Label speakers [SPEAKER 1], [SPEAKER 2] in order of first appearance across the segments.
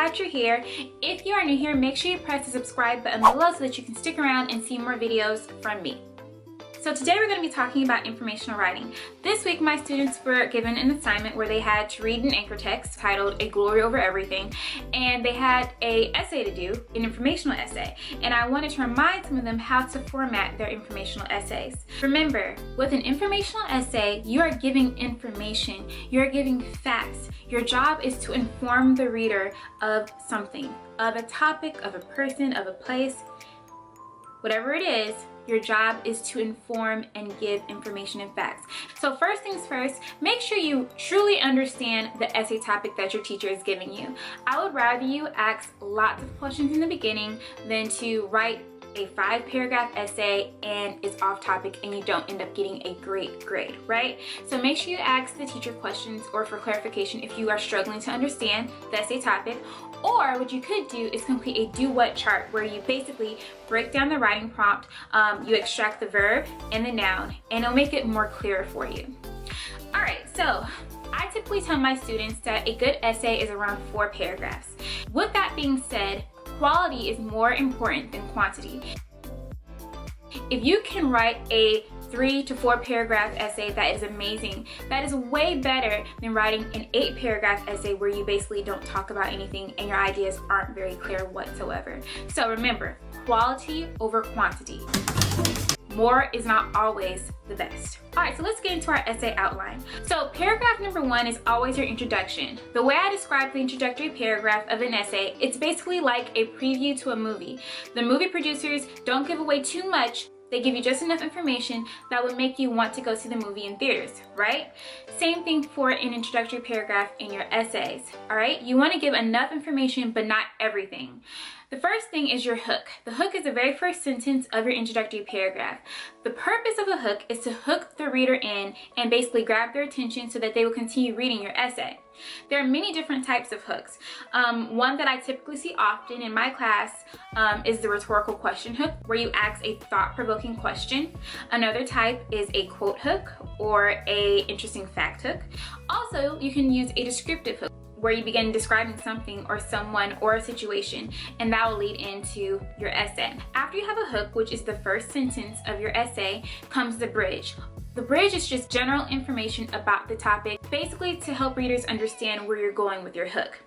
[SPEAKER 1] that you're here. If you are new here, make sure you press the subscribe button below so that you can stick around and see more videos from me. So today we're going to be talking about informational writing. This week my students were given an assignment where they had to read an anchor text titled A Glory Over Everything, and they had an essay to do, an informational essay, and I wanted to remind some of them how to format their informational essays. Remember, with an informational essay, you are giving information, you're giving facts. Your job is to inform the reader of something, of a topic, of a person, of a place, whatever it is. Your job is to inform and give information and facts. So first things first, make sure you truly understand the essay topic that your teacher is giving you. I would rather you ask lots of questions in the beginning than to write a 5-paragraph essay and it's off topic and you don't end up getting a great grade, right? So make sure you ask the teacher questions or for clarification if you are struggling to understand the essay topic. Or what you could do is complete a do-what chart where you basically break down the writing prompt, you extract the verb and the noun, and it'll make it more clear for you. All right, so I typically tell my students that a good essay is around 4 paragraphs. With that being said, quality is more important than quantity. If you can write a 3 to 4 paragraph essay, that is amazing. That is way better than writing an 8-paragraph essay where you basically don't talk about anything and your ideas aren't very clear whatsoever. So remember, quality over quantity. More is not always the best. All right, so let's get into our essay outline. So paragraph number 1 is always your introduction. The way I describe the introductory paragraph of an essay, it's basically like a preview to a movie. The movie producers don't give away too much. They give you just enough information that would make you want to go see the movie in theaters, right? Same thing for an introductory paragraph in your essays, all right? You want to give enough information, but not everything. The first thing is your hook. The hook is the very first sentence of your introductory paragraph. The purpose of the hook is to hook the reader in and basically grab their attention so that they will continue reading your essay. There are many different types of hooks. One that I typically see often in my class is the rhetorical question hook, where you ask a thought-provoking question. Another type is a quote hook or a interesting fact hook. Also, you can use a descriptive hook, where you begin describing something or someone or a situation, and that will lead into your essay. After you have a hook, which is the first sentence of your essay, comes the bridge. The bridge is just general information about the topic, basically to help readers understand where you're going with your hook.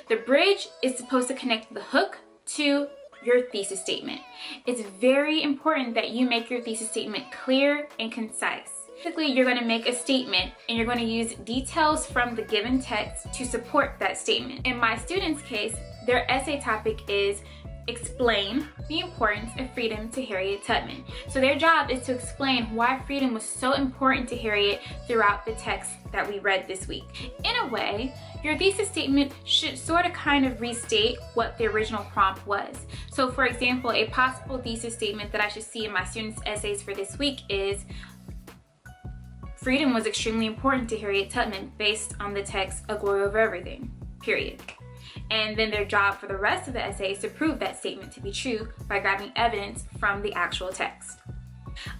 [SPEAKER 1] The bridge is supposed to connect the hook to your thesis statement. It's very important that you make your thesis statement clear and concise. Basically, you're going to make a statement and you're going to use details from the given text to support that statement. In my students' case, their essay topic is explain the importance of freedom to Harriet Tubman. So their job is to explain why freedom was so important to Harriet throughout the text that we read this week. In a way, your thesis statement should sort of kind of restate what the original prompt was. So for example, a possible thesis statement that I should see in my students' essays for this week is freedom was extremely important to Harriet Tubman based on the text A Glory Over Everything, period. And then their job for the rest of the essay is to prove that statement to be true by grabbing evidence from the actual text.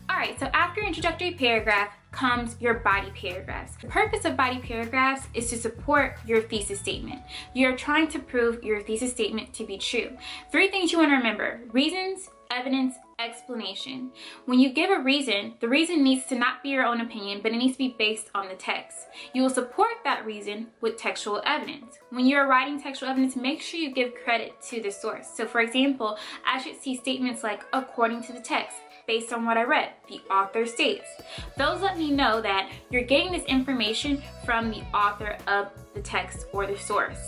[SPEAKER 1] All right, so after your introductory paragraph comes your body paragraphs. The purpose of body paragraphs is to support your thesis statement. You're trying to prove your thesis statement to be true. 3 things you want to remember: reasons, evidence, explanation. When you give a reason, the reason needs to not be your own opinion, but it needs to be based on the text. You will support that reason with textual evidence. When you're writing textual evidence, make sure you give credit to the source. So for example, I should see statements like, according to the text, based on what I read, the author states. Those let me know that you're getting this information from the author of the text or the source.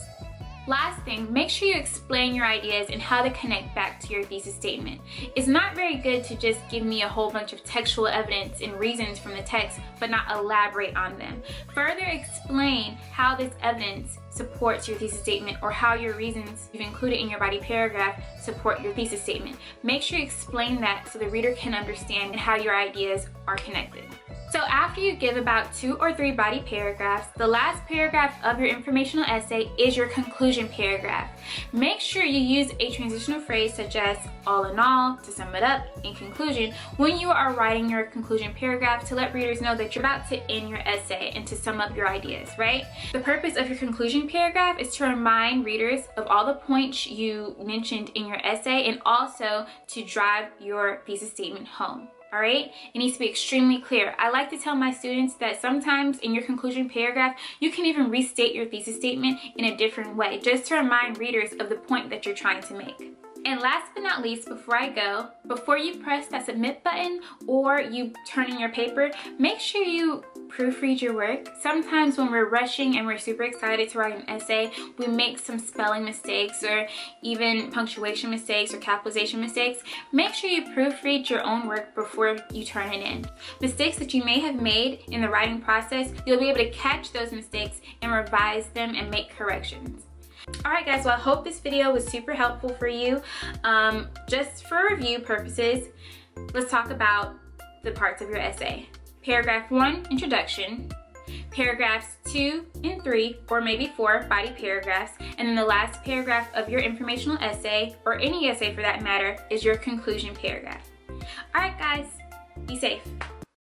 [SPEAKER 1] Last thing, make sure you explain your ideas and how they connect back to your thesis statement. It's not very good to just give me a whole bunch of textual evidence and reasons from the text, but not elaborate on them. Further explain how this evidence supports your thesis statement or how your reasons you've included in your body paragraph support your thesis statement. Make sure you explain that so the reader can understand how your ideas are connected. So after you give about 2 or 3 body paragraphs, the last paragraph of your informational essay is your conclusion paragraph. Make sure you use a transitional phrase such as all in all, to sum it up, in conclusion, when you are writing your conclusion paragraph to let readers know that you're about to end your essay and to sum up your ideas, right? The purpose of your conclusion paragraph is to remind readers of all the points you mentioned in your essay and also to drive your thesis statement home. All right, it needs to be extremely clear. I like to tell my students that sometimes in your conclusion paragraph, you can even restate your thesis statement in a different way, just to remind readers of the point that you're trying to make. And last but not least, before I go, before you press that submit button or you turn in your paper, make sure you proofread your work. Sometimes when we're rushing and we're super excited to write an essay, we make some spelling mistakes or even punctuation mistakes or capitalization mistakes. Make sure you proofread your own work before you turn it in. Mistakes that you may have made in the writing process, you'll be able to catch those mistakes and revise them and make corrections. Alright guys, well I hope this video was super helpful for you. Just for review purposes, let's talk about the parts of your essay. Paragraph 1, introduction. Paragraphs 2 and 3, or maybe 4, body paragraphs. And then the last paragraph of your informational essay, or any essay for that matter, is your conclusion paragraph. Alright guys, be safe.